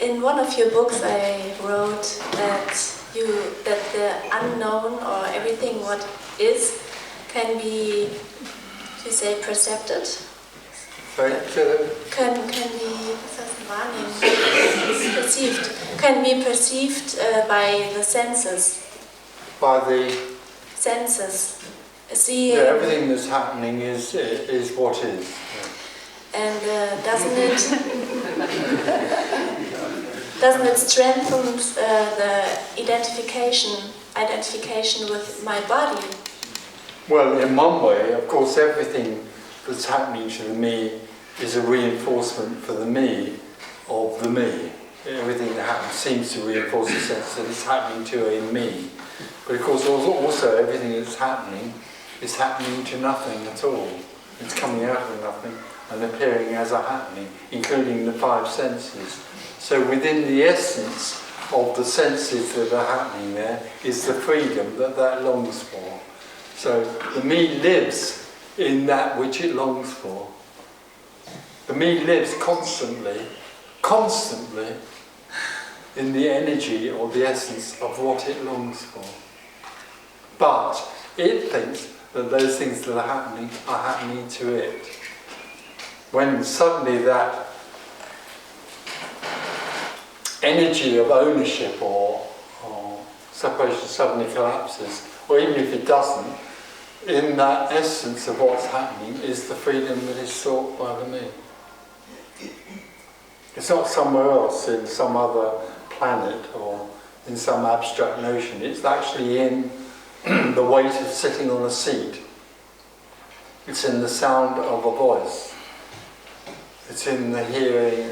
In one of your books I wrote that the unknown or everything what is can be, you say, percepted? Sorry, Can be perceived. Can be perceived by the senses. by the Senses. everything that's happening is what is. Yeah. And doesn't it strengthen the identification with my body? Well, in one way, of course, everything that's happening to the me is a reinforcement for the me of the me. Everything that happens seems to reinforce the sense that it's happening to a me. But of course, also everything that's happening is happening to nothing at all. It's coming out of nothing and appearing as a happening, including the five senses. So within the essence of the senses that are happening there is the freedom that longs for. So the me lives in that which it longs for. The me lives constantly in the energy or the essence of what it longs for. But it thinks that those things that are happening to it. When suddenly that energy of ownership or separation suddenly collapses, or even if it doesn't, in that essence of what's happening is the freedom that is sought by the me. It's not somewhere else, in some other planet or in some abstract notion. It's actually in the weight of sitting on a seat. It's in the sound of a voice. It's in the hearing,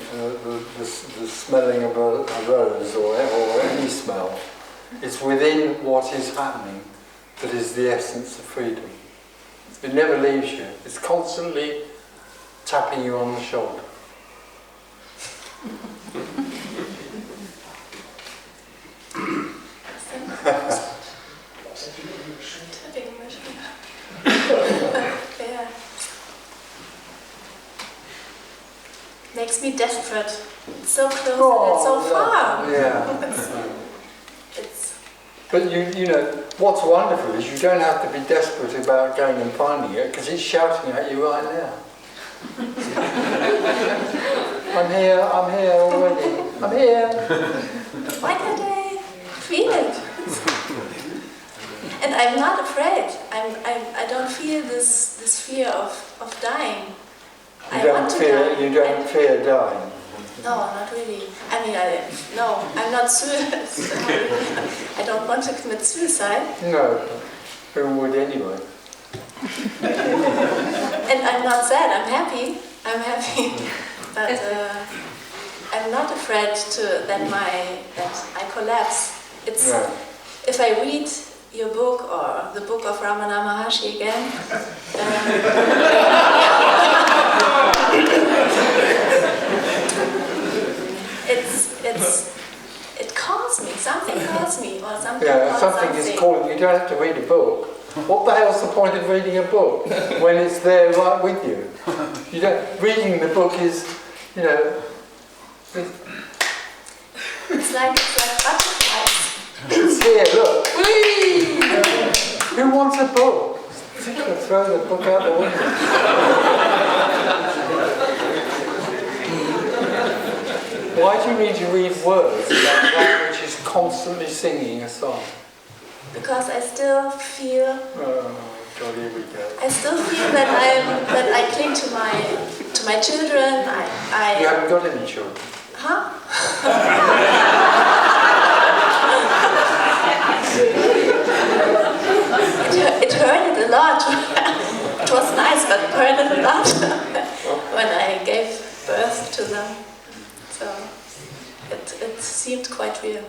the smelling of a rose or any smell. It's within what is happening that is the essence of freedom. It never leaves you. It's constantly tapping you on the shoulder. Yeah. Makes me desperate. It's so close and it's so far. Yeah. It's But you know, what's wonderful is you don't have to be desperate about going and finding it, because it's shouting at you right now. I'm here already. I'm here. Why can't I feel it? And I'm not afraid. I don't feel this fear of dying. You don't fear dying. No, not really. I mean, I'm not suicide. I don't want to commit suicide. No, who would anyway? And I'm not sad. I'm happy. But I'm not afraid that I collapse. It's No. If I read your book or the book of Ramana Maharshi again. It calls me. Something calls me, or something. Yeah, something is calling. You don't have to read a book. What the hell's the point of reading a book when it's there right with you? You don't. Reading the book is, you know. It's like butterflies. It's here. Look. Whee! Who wants a book? Throw the book out the window. Why do you need to read words about that which is constantly singing a song? Because I still feel. Oh, God, here we go. I still feel that I cling to my children. You haven't got any children. Huh? It hurted a lot. It was nice, but it hurted a lot when I gave birth to them. So it seemed quite real.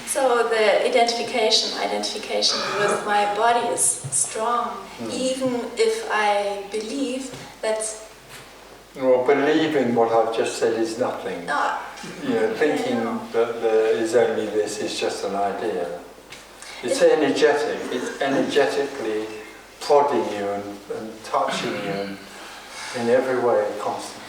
So the identification with my body is strong, even if I believe that. Well, believing what I've just said is nothing. You know, thinking that there is only this is just an idea. It's energetic. It's energetically prodding you and touching you in every way constantly.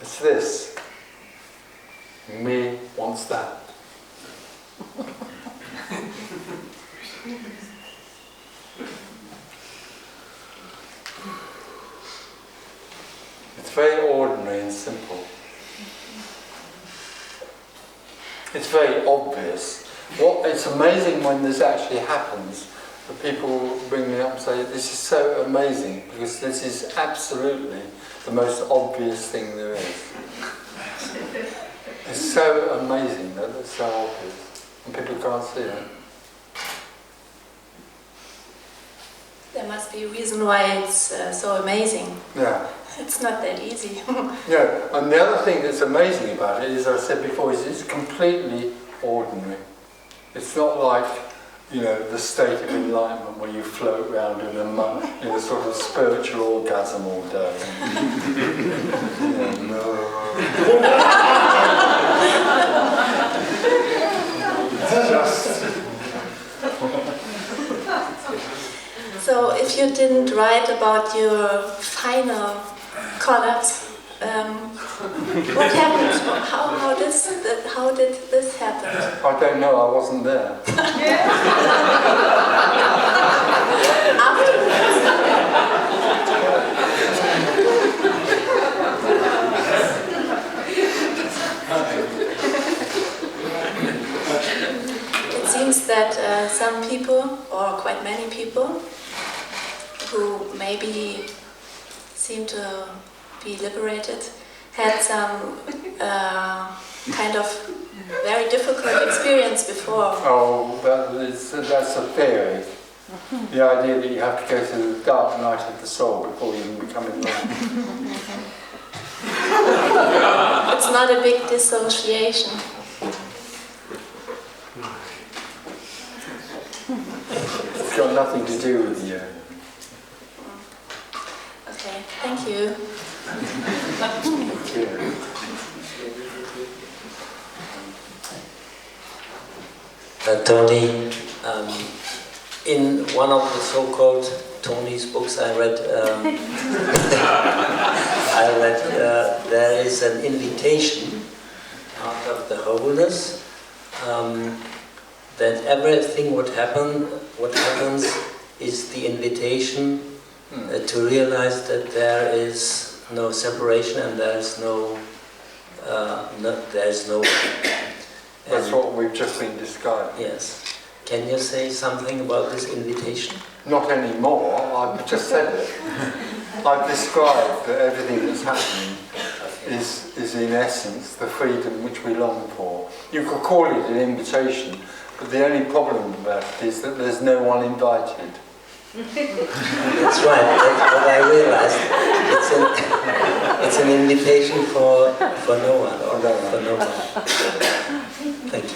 It's this. Me wants that. It's very ordinary and simple. It's very obvious. It's amazing when this actually happens, that people bring me up and say, this is so amazing, because this is absolutely the most obvious thing there is. It's so amazing that it's so obvious, and people can't see it. There must be a reason why it's so amazing. Yeah. It's not that easy. Yeah, and the other thing that's amazing about it, as I said before, is it's completely ordinary. It's not like, you know, the state of enlightenment where you float around in a sort of spiritual orgasm all day. Yeah, no. It's just... So if you didn't write about your final collapse, what happened? How did this happen? I don't know, I wasn't there. It seems that some people, or quite many people, who maybe seem to be liberated, had some kind of very difficult experience before. Oh, that's a theory. The idea that you have to go through the dark night of the soul before you can become enlightened. It's not a big dissociation. It's got nothing to do with you. Okay, thank you. Thank you. Tony, in one of the so-called Tony's books I read, there is an invitation out of the wholeness that everything what happens is the invitation to realize that there is no separation and there is no. That's what we've just been describing. Yes. Can you say something about this invitation? Not anymore, I've just said it. I've described that everything that's happening is in essence the freedom which we long for. You could call it an invitation, but the only problem about it is that there's no one invited. That's right, that's what I realized. It's an invitation for no one, or for no one. Thank you.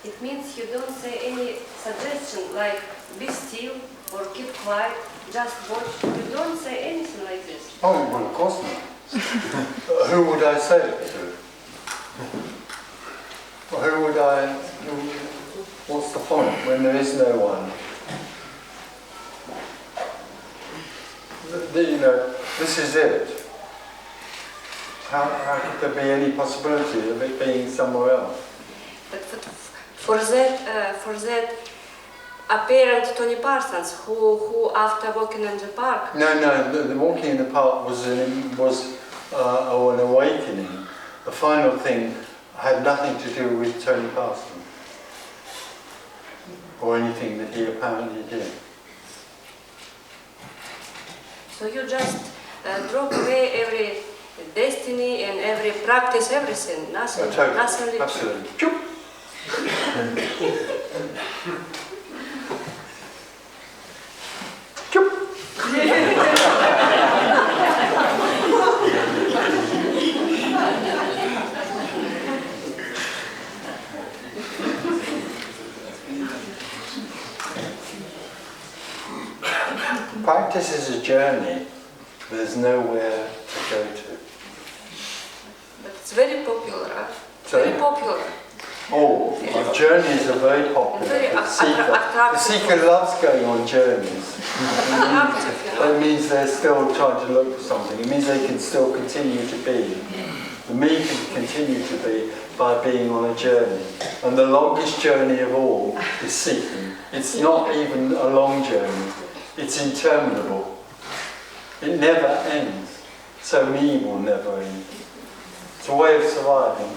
It means you don't say any suggestion like be still or keep quiet, just watch. You don't say anything like this. Oh, well, of course not. Who would I say it to? Well, what's the point when there is no one? You know, this is it. How could there be any possibility of it being somewhere else? But for that apparent Tony Parsons, who after walking in the park. No, the walking in the park was an awakening. The final thing had nothing to do with Tony Parsons. or anything that he apparently did. So you just drop away every destiny and every practice, everything, nothing, Totally, nothing. absolutely. Choop. Choop. Practice is a journey. There's nowhere to go to. But it's very popular, right? Sorry? Very popular. Oh, journeys are very popular. Very The seeker loves going on journeys. Attractive, you know. That means they're still trying to look for something. It means they can still continue to be. The me can continue to be by being on a journey. And the longest journey of all is seeking. It's not even a long journey. It's interminable. It never ends. So me will never end. It's a way of surviving.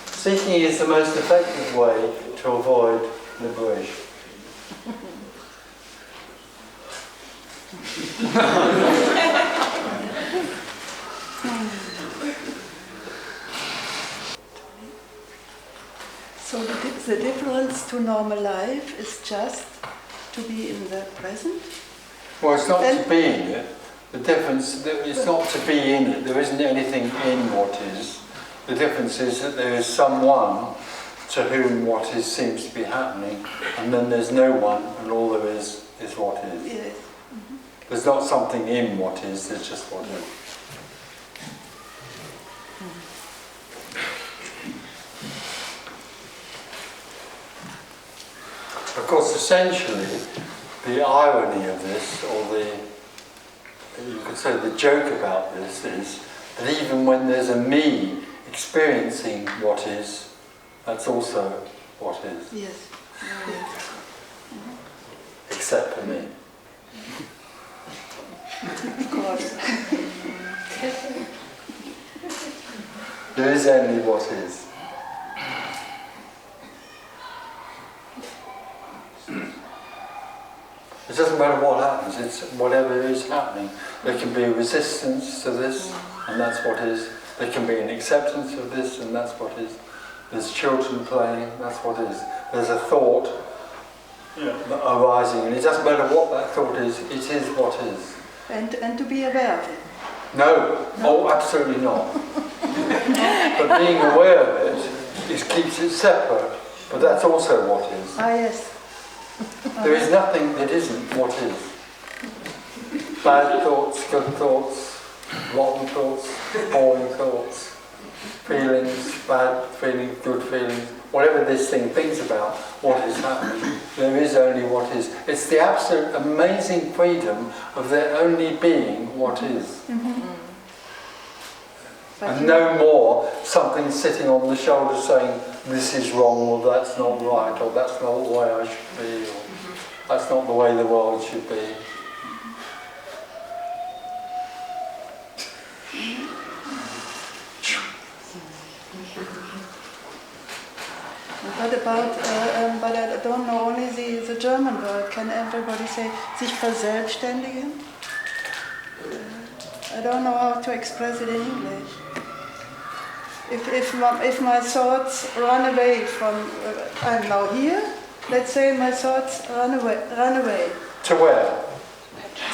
Seeking is the most effective way to avoid liberation. So the difference to normal life is just to be in the present? Well, it's not to be in it. The difference is not to be in it. There isn't anything in what is. The difference is that there is someone to whom what is seems to be happening, and then there's no one, and all there is what is. Yes. Mm-hmm. There's not something in what is, there's just what is. Of course, essentially, the irony of this, or you could say the joke about this, is that even when there's a me experiencing what is, that's also what is. Yes. Except for me. Of course. There is only what is. It doesn't matter what happens, it's whatever is happening. There can be a resistance to this, and that's what is. There can be an acceptance of this, and that's what is. There's children playing, that's what is. There's a thought arising, and it doesn't matter what that thought is, it is what is. And to be aware of it. No, oh, absolutely not. But being aware of it keeps it separate, but that's also what is. Ah, yes. There is nothing that isn't what is. Bad thoughts, good thoughts, rotten thoughts, boring thoughts, feelings, bad feelings, good feelings, whatever this thing thinks about what is happening, there is only what is. It's the absolute amazing freedom of there only being what is. Mm-hmm. And no more something sitting on the shoulder saying, this is wrong, or that's not right, or that's not the way I should be, or that's not the way the world should be. What about, but I don't know only the German word, can everybody say, sich verselbständigen? I don't know how to express it in English. If my thoughts run away from, I'm now here, let's say my thoughts run away. To where?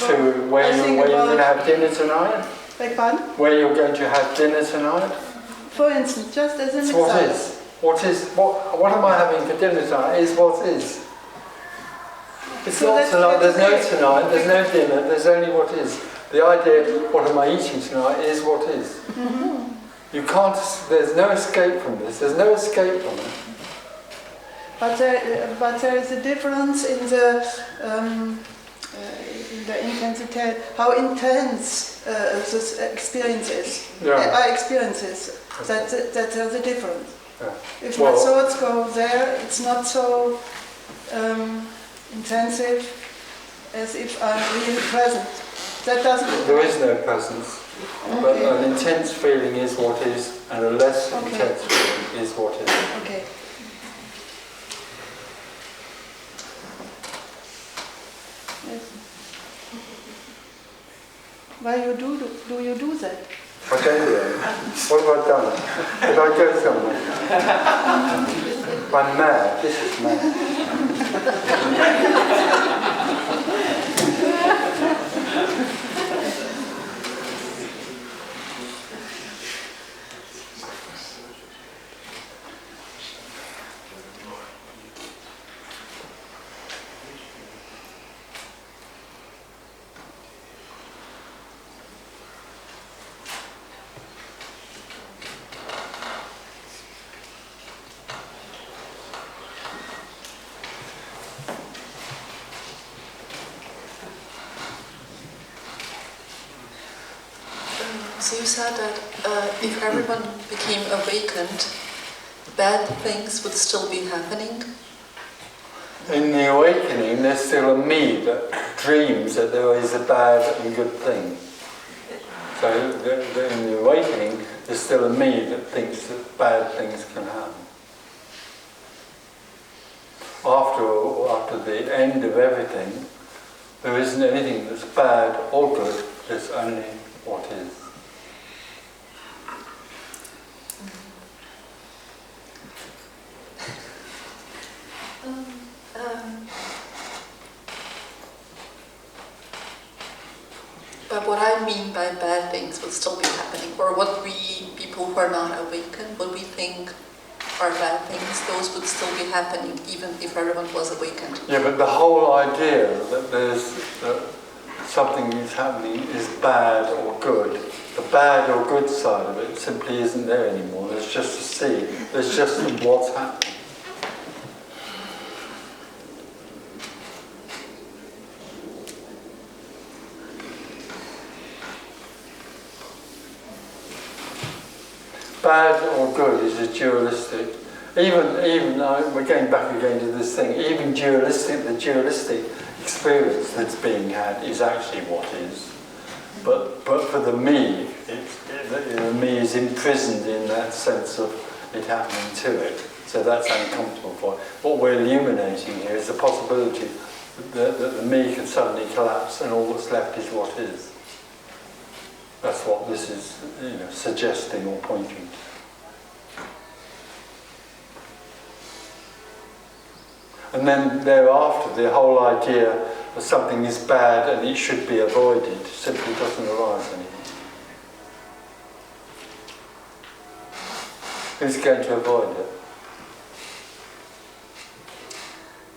To where you're going to have dinner tonight? Beg pardon? Where you're going to have dinner tonight? For instance, just as an It's example. what am I having for dinner tonight is what is. It's So not tonight, that's there's no okay. tonight, there's no dinner, there's only what is. The idea, what am I eating tonight, is what is. Mm-hmm. You can't, there's no escape from this, there's no escape from it. But there is a difference in the intensity, how intense this experience is. Yeah. Experiences. That's a difference. Yeah. If my thoughts go there, it's not so intensive as if I'm really present. That doesn't. There is no presence, but an intense feeling is what is, and a less intense feeling is what is. Okay. Yes. Why you do you do that? I don't do it. What have I done? Did I go somewhere? I'm mad. This is mad. So you said that if everyone became awakened, bad things would still be happening? In the awakening, there's still a me that dreams that there is a bad and good thing. So in the awakening, there's still a me that thinks that bad things can happen. After the end of everything, there isn't anything that's bad or good, there's only what is. But what I mean by bad things will still be happening, or what we people who are not awakened, what we think are bad things, those would still be happening even if everyone was awakened. Yeah, but the whole idea that that something is happening is bad or good, the bad or good side of it simply isn't there anymore. There's just a see, there's just what's happening. Bad or good is a dualistic. Even we're going back again to this thing. Even the dualistic experience that's being had is actually what is. But for the me, the me is imprisoned in that sense of it happening to it. So that's uncomfortable for it. What we're illuminating here is the possibility that the me can suddenly collapse and all that's left is what is. That's what this is, suggesting or pointing to. And then thereafter, the whole idea that something is bad and it should be avoided simply doesn't arise anymore. Who's going to avoid it?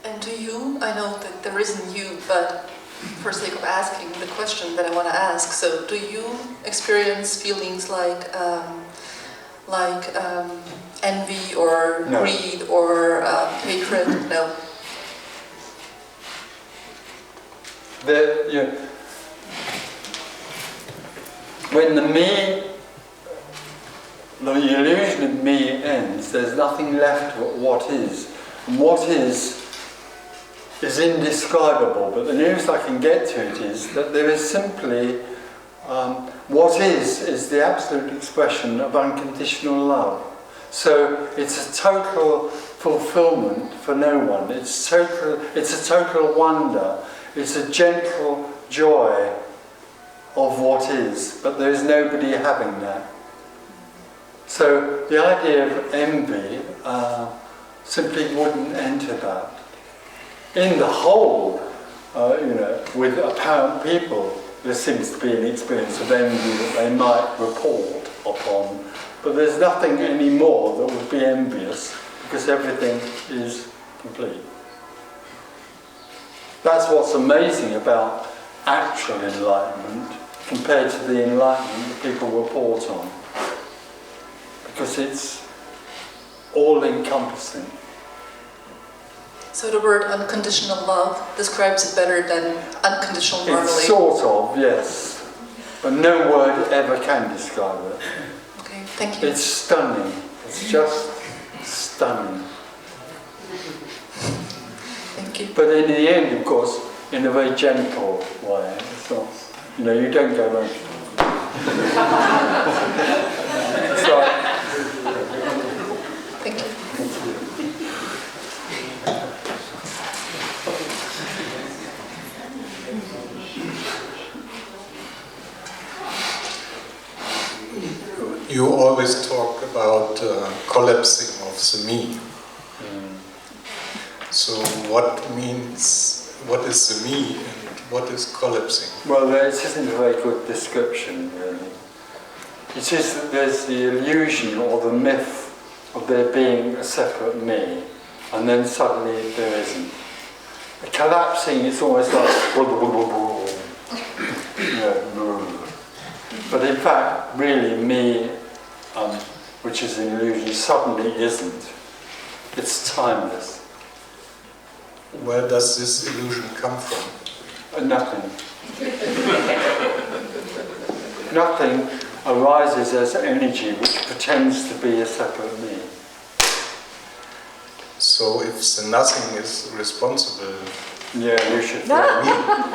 And do you, I know that there isn't you, but for sake of asking the question that I want to ask, so do you experience feelings like envy or No. greed or hatred? No. When the illusion of me ends, there's nothing left but what is. And what is indescribable, but the nearest I can get to it is that there is simply what is the absolute expression of unconditional love. So it's a total fulfillment for no one. It's a total wonder. It's a gentle joy of what is, but there is nobody having that. So the idea of envy simply wouldn't enter that. In the whole, with apparent people, there seems to be an experience of envy that they might report upon, but there's nothing anymore that would be envious because everything is complete. That's what's amazing about actual enlightenment compared to the enlightenment that people report on, because it's all-encompassing. So the word unconditional love describes it better than unconditional normally? It's sort of, yes. But no word ever can describe it. Okay, thank you. It's stunning. It's just stunning. Thank you. But in the end, of course, in a very gentle way. It's not, you don't go around. It's like, Thank you. You always talk about collapsing of the me. So what is the me and what is collapsing? Well, this isn't a very good description, really. It is that there's the illusion or the myth of there being a separate me, and then suddenly there isn't. Collapsing is almost like but in fact, really me, which is an illusion, suddenly isn't. It's timeless. Where does this illusion come from? Nothing. Nothing arises as energy which pretends to be a separate me. So if the nothing is responsible, yeah, you should for me.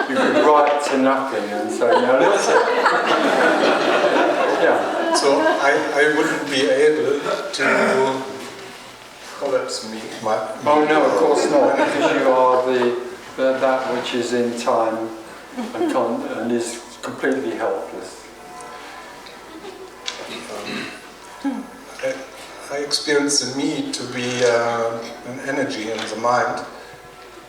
You could write to nothing and say, now listen. Yeah. So I wouldn't be able to collapse me. Oh no, of course not, because you are that which is in time and is completely helpless. I experience the me to be an energy in the mind,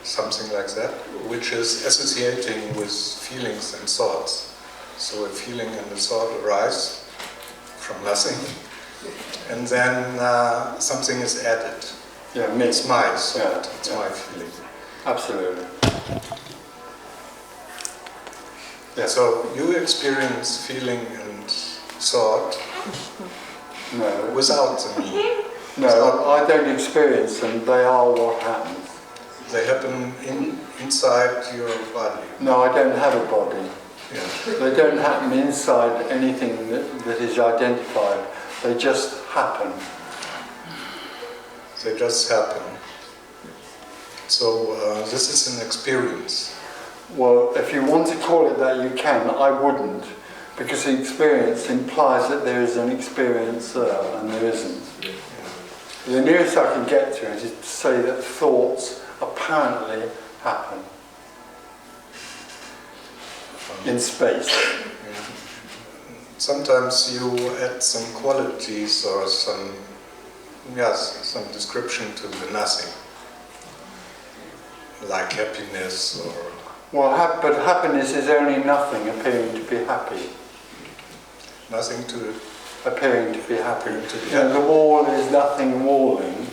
something like that, which is associating with feelings and thoughts. So a feeling and a thought arise from nothing, and then something is added. Yeah, me. It's my thought, it's my feeling. Absolutely. Yeah. So you experience feeling and thought No. without the me. No, I don't experience them, they are what happens. They happen inside your body. No, I don't have a body. Yeah. They don't happen inside anything that is identified. They just happen. They just happen. So this is an experience. Well, if you want to call it that, you can. I wouldn't, because the experience implies that there is an experiencer and there isn't. The nearest I can get to it is to say that thoughts apparently happen in space. Sometimes you add some qualities or some description to the nothing, like happiness or... Well, but happiness is only nothing appearing to be happy. Nothing to... Appearing to be happy. And the wall is nothing walling,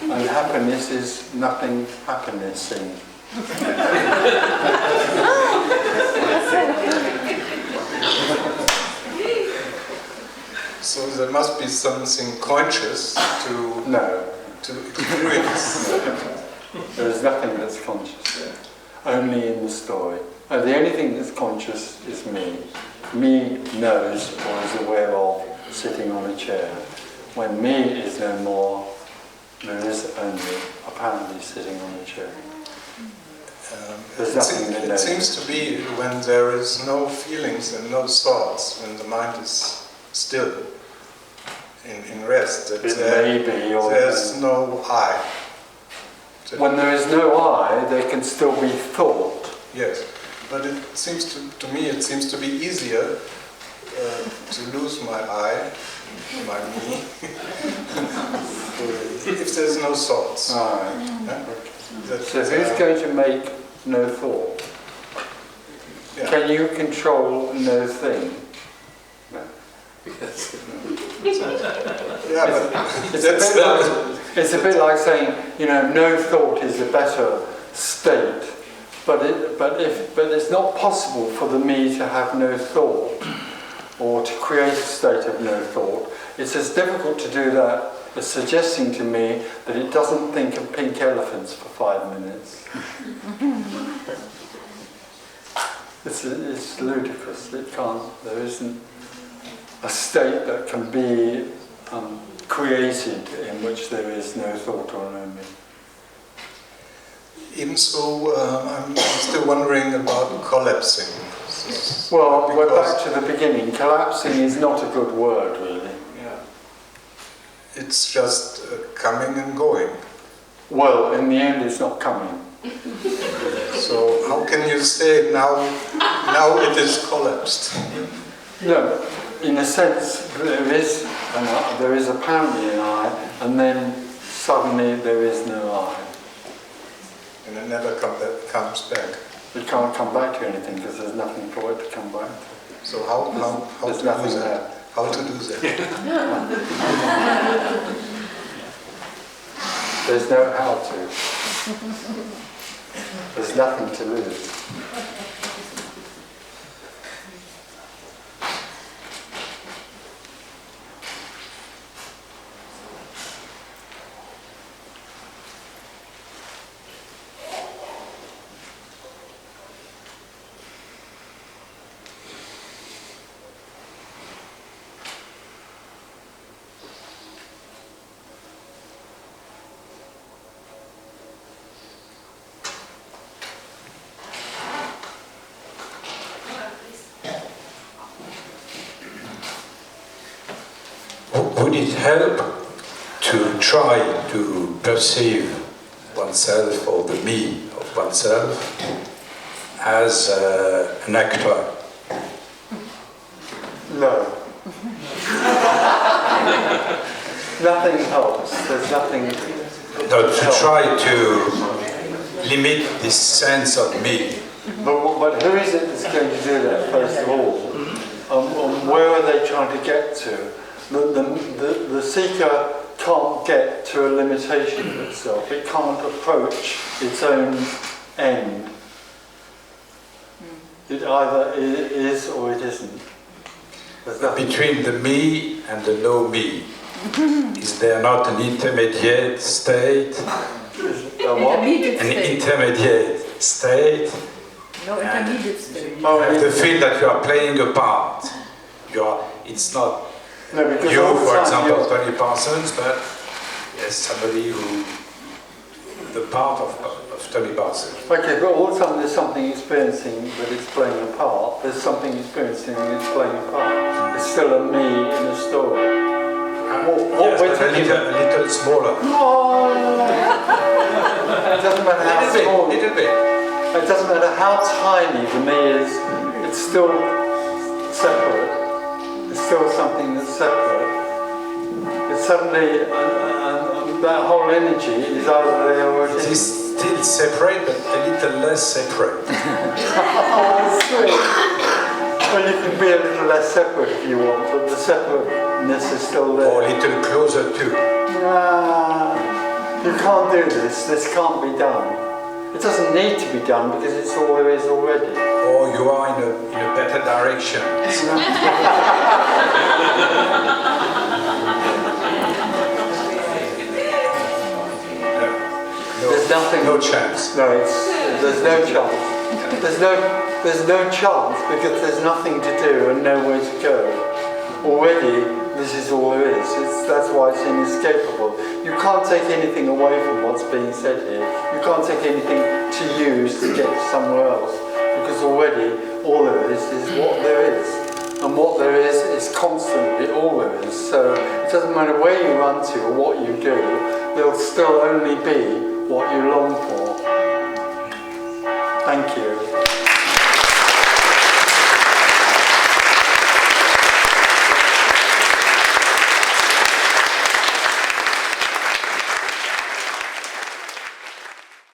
and happiness is nothing happinessing. So there must be something conscious to experience. There is nothing that's conscious, only in the story. The only thing that's conscious is me. Me knows or is aware of sitting on a chair. When me is no more, there is only apparently sitting on a chair. There's nothing that knows. It seems to be when there is no feelings and no thoughts, when the mind is still in rest, that there's no I. When there is no I, there can still be thought. Yes, but it seems to me it seems to be easier to lose my I, my me, if there's no thoughts. So who's going to make no thought? Yeah. Can you control no thing? No. It's a bit like saying, no thought is a better state, but it's not possible for the me to have no thought, or to create a state of no thought. It's as difficult to do that as suggesting to me that it doesn't think of pink elephants for 5 minutes. It's ludicrous. There isn't a state that can be created in which there is no thought or no me. Even so, I'm still wondering about collapsing. Well, we're back to the beginning. Collapsing is not a good word, really. Yeah. It's just coming and going. Well, in the end, it's not coming. So how can you say now it is collapsed? No, in a sense, there is And there is apparently an I, and then suddenly there is no I. And it never comes back. It can't come back to anything because there's nothing for it to come back to. So how There's to nothing do that? there. How to do that? There's no how to. There's nothing to lose. Would it help to try to perceive oneself or the me of oneself as an actor? No. Nothing helps. There's nothing. No, to try to limit this sense of me. But who is it that's going to do that, first of all? Where are they trying to get to? The seeker can't get to a limitation of itself. It can't approach its own end. It either is or it isn't. Between the me and the no me, is there not an intermediate state? Intermediate An state. intermediate state? No intermediate state. You have the feel that you are playing a part. It's not No, because you, all the for time example, you're- Tony Parsons, but yes, somebody who, the part of Tony Parsons. Okay, but all the time there's something experiencing that it's playing a part. There's something experiencing that it's playing a part. It's still a me in a story. Yes, we're but talking a little smaller. It doesn't matter how small. Little bit. It doesn't matter how tiny the me is. It's still separate. It's still something that's separate. It's suddenly, that whole energy is either there or it It isn't. is still separate, but a little less separate. Well, you can be a little less separate if you want, but the separateness is still there. Or a little closer to. You can't do this. This can't be done. It doesn't need to be done because it's all there is already. Or you are in a better direction. There's nothing. No chance. No, there's no chance. There's no chance because there's nothing to do and nowhere to go. Already, this is all there is. That's why it's inescapable. You can't take anything away from what's being said here. You can't take anything to use to get somewhere else because already all there is what there is. And what there is constantly all there is. So it doesn't matter where you run to or what you do, there'll still only be what you long for.